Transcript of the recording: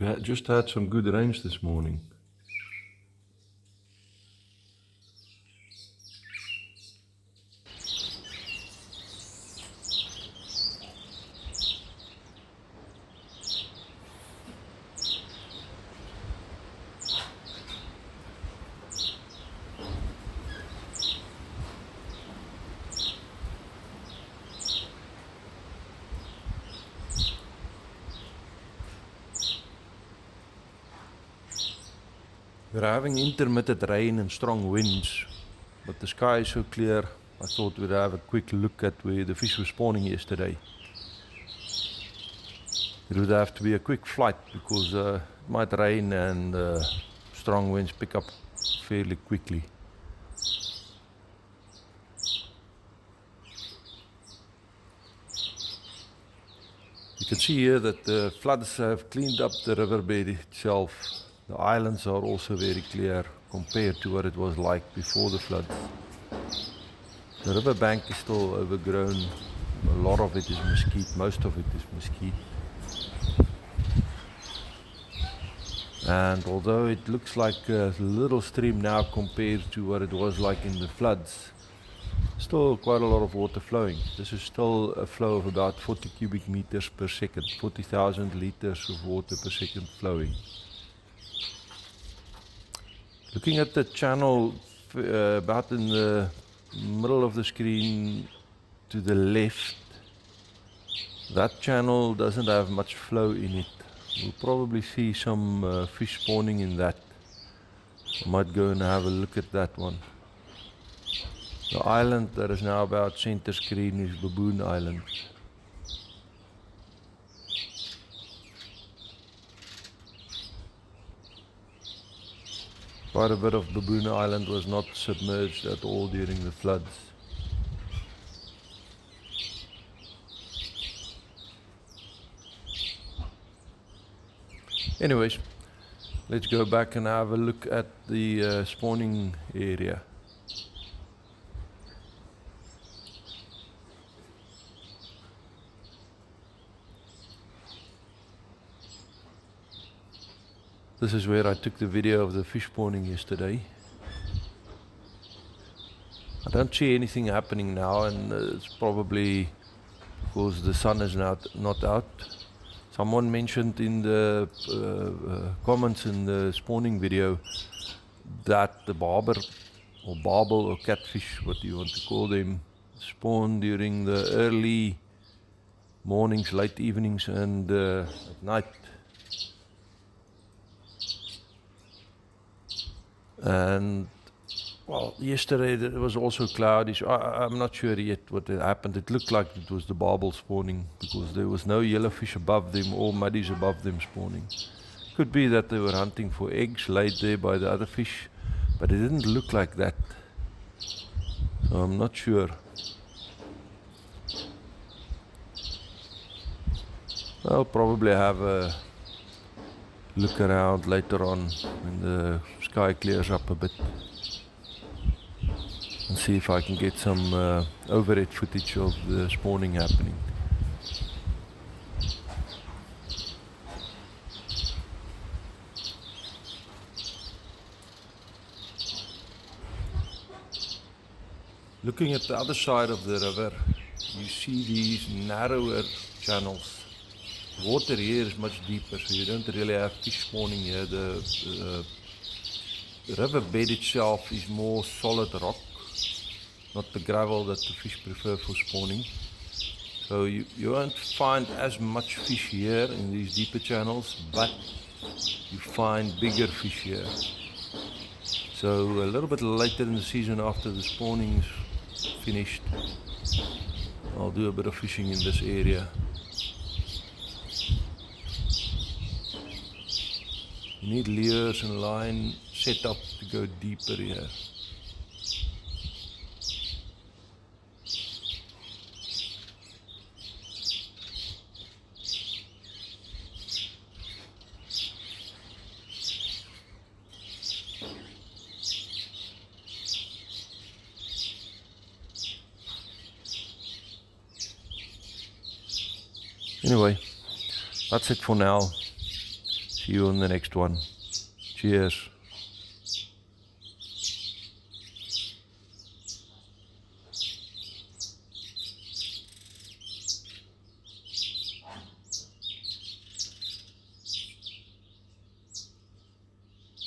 We just had some good rains this morning. We're having intermittent rain and strong winds, but the sky is so clear, I thought we'd have a quick look at where the fish were spawning yesterday. It would have to be a quick flight because it might rain and strong winds pick up fairly quickly. You can see here that the floods have cleaned up the riverbed itself. The islands are also very clear compared to what it was like before the floods. The riverbank is still overgrown. A lot of it is mesquite, most of it is mesquite. And although it looks like a little stream now compared to what it was like in the floods, still quite a lot of water flowing. This is still a flow of about 40 cubic meters per second, 40,000 liters of water per second flowing. Looking at the channel about in the middle of the screen to the left, that channel doesn't have much flow in it. We'll probably see some fish spawning in that. I might go and have a look at that one. The island that is now about center screen is Baboon Island. Quite a bit of Baboon Island was not submerged at all during the floods. Anyways, let's go back and have a look at the spawning area. This is where I took the video of the fish spawning yesterday. I don't see anything happening now, and it's probably because the sun is now not out. Someone mentioned in the comments in the spawning video that the barber or barbel or catfish, what you want to call them, spawn during the early mornings, late evenings and at night. And well, yesterday it was also cloudy, so I'm not sure yet what happened. It looked like it was the barbel spawning because there was no yellowfish above them or muddies above them spawning. Could be that they were hunting for eggs laid there by the other fish, but it didn't look like that. So I'm not sure. I'll probably have a look around later on when the sky clears up a bit and see if I can get some overhead footage of the spawning happening. Looking at the other side of the river, you see these narrower channels. Water here is much deeper, so you don't really have fish spawning here. The riverbed itself is more solid rock, not the gravel that the fish prefer for spawning. So you won't find as much fish here in these deeper channels, but you find bigger fish here. So a little bit later in the season, after the spawning is finished, I'll do a bit of fishing in this area. You need lures and line set up to go deeper here. Anyway, that's it for now. See See you on the next one. Cheers.